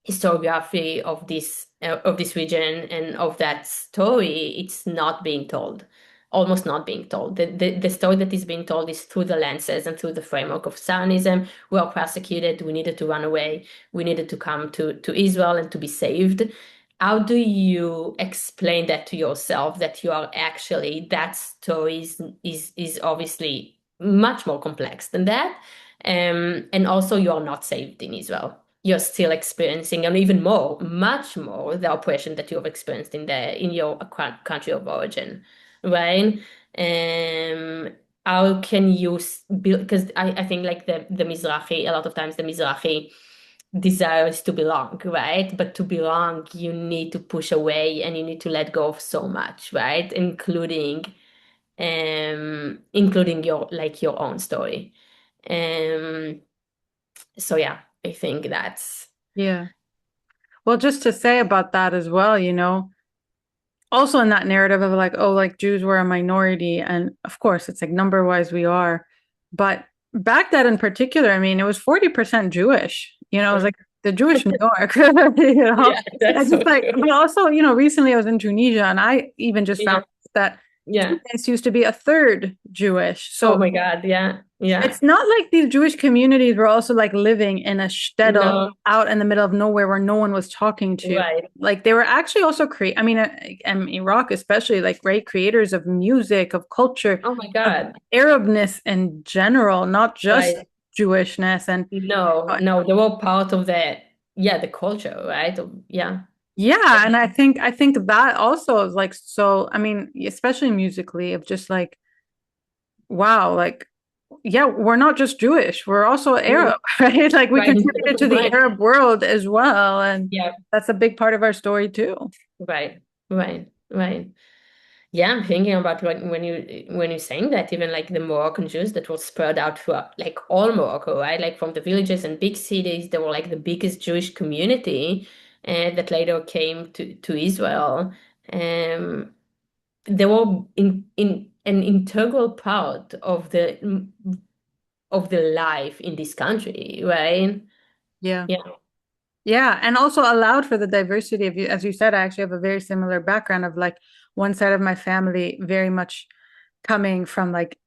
historiography of this region and of that story, it's not being told, almost not being told. The story that is being told is through the lenses and through the framework of Zionism. We are persecuted. We needed to run away. We needed to come to Israel and to be saved. How do you explain that to yourself that you are actually that story is obviously much more complex than that, and also you are not saved in Israel, you're still experiencing, and even more, much more, the oppression that you've experienced in your country of origin, right? Um, how can you build? Because I think like the Mizrahi, a lot of times the Mizrahi desires to belong, right? But to belong, you need to push away and you need to let go of so much, right? Including your like your own story. Um, so yeah, I think that's. Yeah. Well, just to say about that as well, also in that narrative of like, oh, like Jews were a minority, and of course it's like number wise we are, but back then in particular, I mean, it was 40% Jewish. It was like the Jewish New York, Yeah, I that's just so like, true. but also, recently I was in Tunisia, and I even just Yeah, found that yeah. Tunis used to be a third Jewish. Oh So my God, yeah, yeah. it's not like these Jewish communities were also like living in a shtetl No, out in the middle of nowhere where no one was talking to. right. Like they were actually also create. I mean, Iraq especially, like great creators of music, of culture, Oh my of God, Arabness in general, not just right. Jewishness. And No, uh, no, they were part of the culture, right? Yeah, yeah, and I think that also is like so. I mean, especially musically, of just like wow, like yeah, we're not just Jewish, we're also mhm, Arab, right? Like we right, contributed to the right. Arab world as well. And Yeah, that's a big part of our story too. right, right, right. Yeah, I'm thinking about when you're saying that even like the Moroccan Jews that were spread out throughout like all Morocco, right? Like from the villages and big cities, they were like the biggest Jewish community, that later came to Israel. Um, they were in an integral part of the life in this country, right? Yeah. Yeah, Yeah. And also allowed for the diversity of you. As you said, I actually have a very similar background of like one side of my family very much coming from like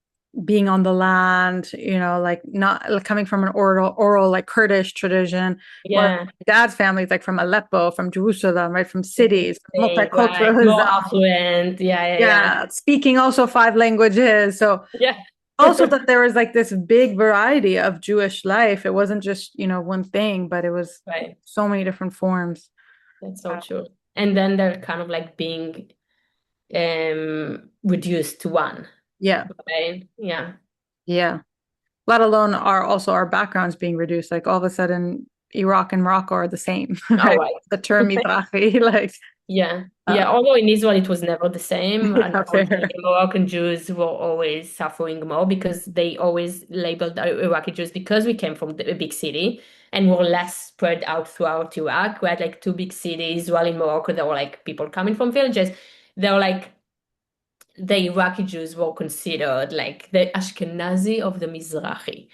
being on the land, like not like coming from an oral like Kurdish tradition, where yeah. dad's family is like from Aleppo, from Jerusalem, right, from cities, Thing, right. More multiculturalism. affluent. Yeah, yeah, yeah. Yeah, speaking also five languages. So Yeah. also that there was like this big variety of Jewish life. It wasn't just, one thing, but it was Right. so many different forms. That's so true. And then they're kind of like being reduced to one, Yeah, right? Yeah. yeah. Let alone our backgrounds being reduced. Like all of a sudden, Iraq and Morocco are the same, All right? right. The term Mizrahi, like, Yeah. uh, Yeah. Although in Israel it was never the same. yeah, Unfortunately, fair. Moroccan Jews were always suffering more because they always labeled Iraqi Jews because we came from a big city and were less spread out throughout Iraq. We had like two big cities, while in Morocco there were like people coming from villages. They were like the Iraqi Jews were considered like the Ashkenazi of the Mizrahi,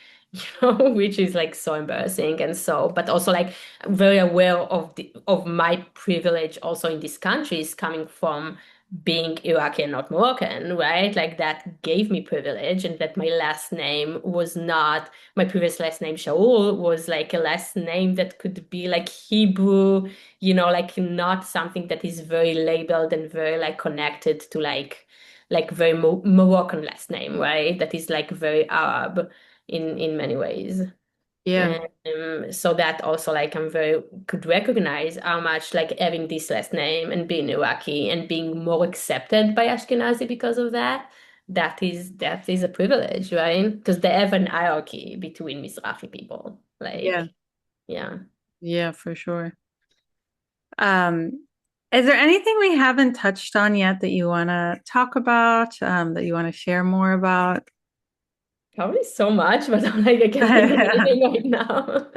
which is like so embarrassing and so, but also like very aware of of my privilege also in these countries coming from being Iraqi and not Moroccan, right? Like that gave me privilege, and that my last name was not my previous last name, Shaul, was like a last name that could be like Hebrew, like not something that is very labeled and very like connected to like very Moroccan last name, right? That is like very Arab in many ways. Yeah. So that also like I'm very could recognize how much like having this last name and being Iraqi and being more accepted by Ashkenazi because of that, that is a privilege, right? Because they have an hierarchy between Mizrahi people. Yeah. Like, yeah. Yeah, for sure. Um, is there anything we haven't touched on yet that you want to talk about, that you want to share more about? Probably so much, but I'm like I can't think of anything right now.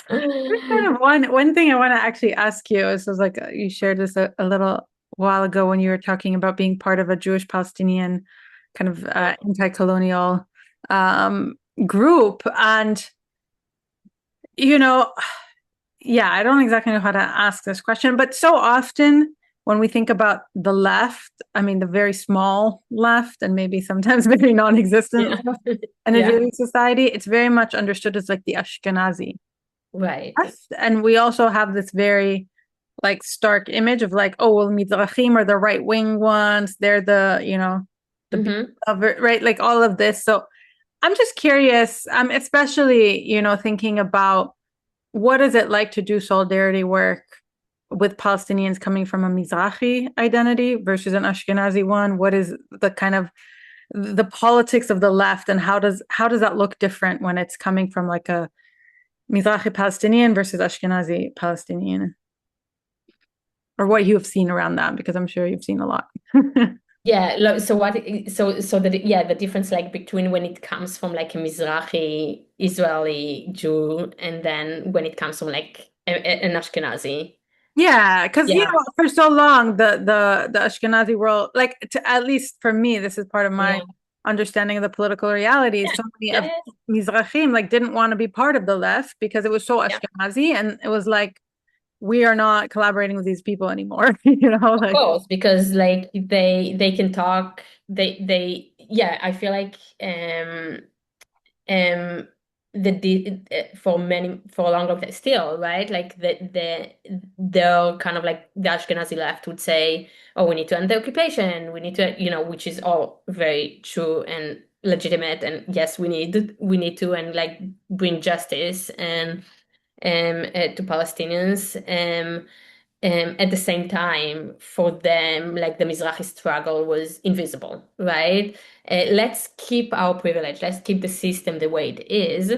Kind of one thing I want to actually ask you is like you shared this a little while ago when you were talking about being part of a Jewish Palestinian kind of anti-colonial um, group, and you know, yeah, I don't exactly know how to ask this question, but so often when we think about the left, I mean the very small left and maybe sometimes very non-existent Yeah. left in Yeah. Israeli society, it's very much understood as like the Ashkenazi Right. left. And we also have this very like stark image of like, oh, well, Mizrahim are the right wing ones. They're the beast Mm-hmm. of it, right? Like all of this. So I'm just curious, especially, thinking about what is it like to do solidarity work with Palestinians coming from a Mizrahi identity versus an Ashkenazi one? What is the kind of the politics of the left, and how does that look different when it's coming from like a Mizrahi Palestinian versus Ashkenazi Palestinian? Or what you have seen around that, because I'm sure you've seen a lot. Yeah, the difference like between when it comes from like a Mizrahi Israeli Jew and then when it comes from like an Ashkenazi. Yeah, because Yeah, for so long the Ashkenazi world, like at least for me, this is part of my yeah, understanding of the political reality. yeah, So many of yeah, Mizrahim like didn't want to be part of the left because it was so yeah. Ashkenazi, and it was like we are not collaborating with these people anymore. Of Like course, because like they can talk. They yeah. I feel like um for a longer time still, right? Like they're kind of like the Ashkenazi left would say, oh, we need to end the occupation, we need to, which is all very true and legitimate, and yes, we need to and like bring justice and to Palestinians. At the same time, for them, like the Mizrahi struggle was invisible, right? Let's keep our privilege, let's keep the system the way it is,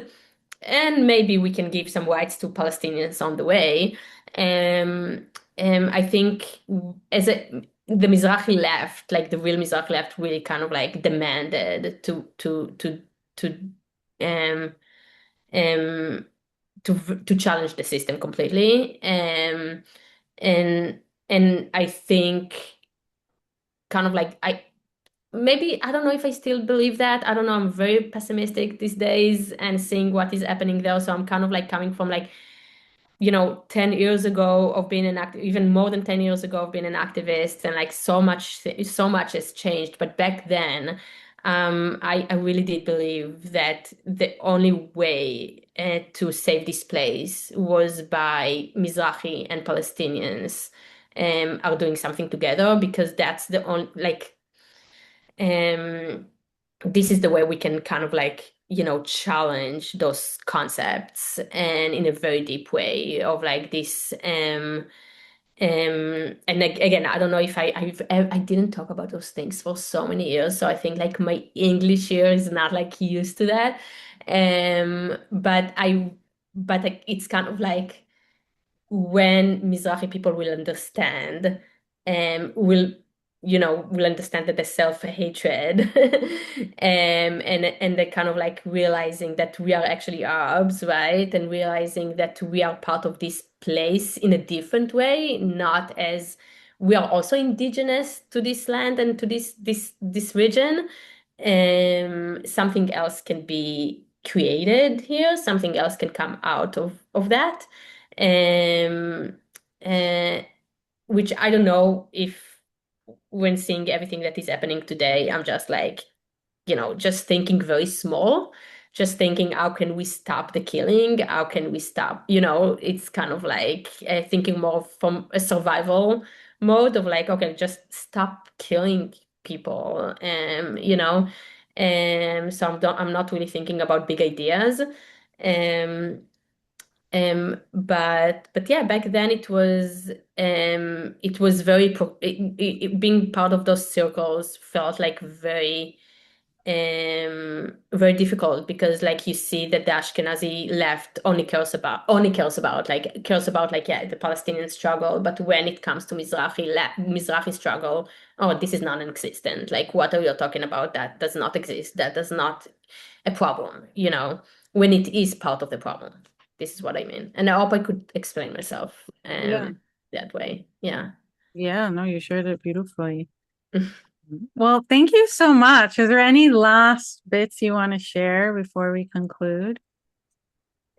and maybe we can give some rights to Palestinians on the way. I think the Mizrahi left, like the real Mizrahi left, really kind of like demanded to um um to challenge the system completely. And I think kind of like I don't know if I still believe that. I don't know. I'm very pessimistic these days and seeing what is happening there. So I'm kind of like coming from like 10 years ago of being an active, even more than 10 years ago of being an activist, and like so much has changed. But back then, I really did believe that the only way to save this place was by Mizrahi and Palestinians are doing something together, because that's the only like um this is the way we can kind of like challenge those concepts, and in a very deep way of like this and like, again, I don't know if I didn't talk about those things for so many years, so I think like my English here is not like used to that, but like, it's kind of like when Mizrahi people will understand, will will understand that the self-hatred, and they kind of like realizing that we are actually Arabs, right? And realizing that we are part of this place in a different way, not as we are also indigenous to this land and to this region. Something else can be created here. Something else can come out of that. Um, uh, which I don't know if when seeing everything that is happening today, I'm just like, just thinking very small, just thinking, how can we stop the killing? How can we stop? It's kind of like thinking more from a survival mode of like, okay, just stop killing people. So I'm not really thinking about big ideas. Um, but yeah, back then it was being part of those circles felt like very difficult because like you see that the Ashkenazi left only cares about like, yeah, the Palestinian struggle, but when it comes to Mizrahi struggle, oh, this is non-existent. Like, what are you talking about? That does not exist. That does not a problem, when it is part of the problem. This is what I mean. And I hope I could explain myself Yeah. that way. Yeah. Yeah, no, you shared it beautifully. Well, thank you so much. Is there any last bits you want to share before we conclude?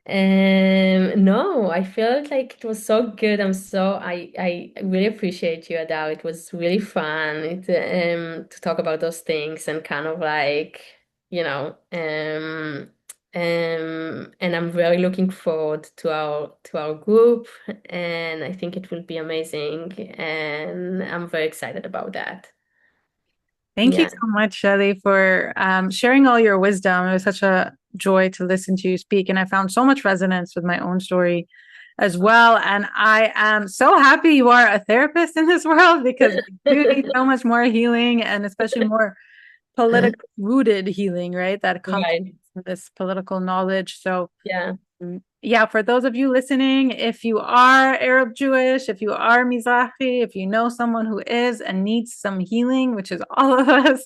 No, I felt like it was so good. I really appreciate you, Hadar. It was really fun to talk about those things and kind of like, and I'm very looking forward to our group, and I think it will be amazing, and I'm very excited about that. Thank you Yeah. so much, Shelley, for sharing all your wisdom. It was such a joy to listen to you speak, and I found so much resonance with my own story as well. And I am so happy you are a therapist in this world because we do need so much more healing and especially more political rooted healing, right? That comes Right. from this political knowledge. So Yeah. yeah, for those of you listening, if you are Arab Jewish, if you are Mizrahi, if you know someone who is and needs some healing, which is all of us,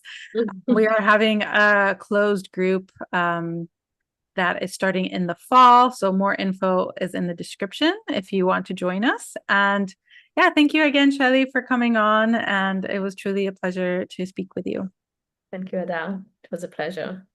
we are having a closed group that is starting in the fall. So more info is in the description if you want to join us. And yeah, thank you again, Shelley, for coming on. And it was truly a pleasure to speak with you. Thank you, Ada. It was a pleasure.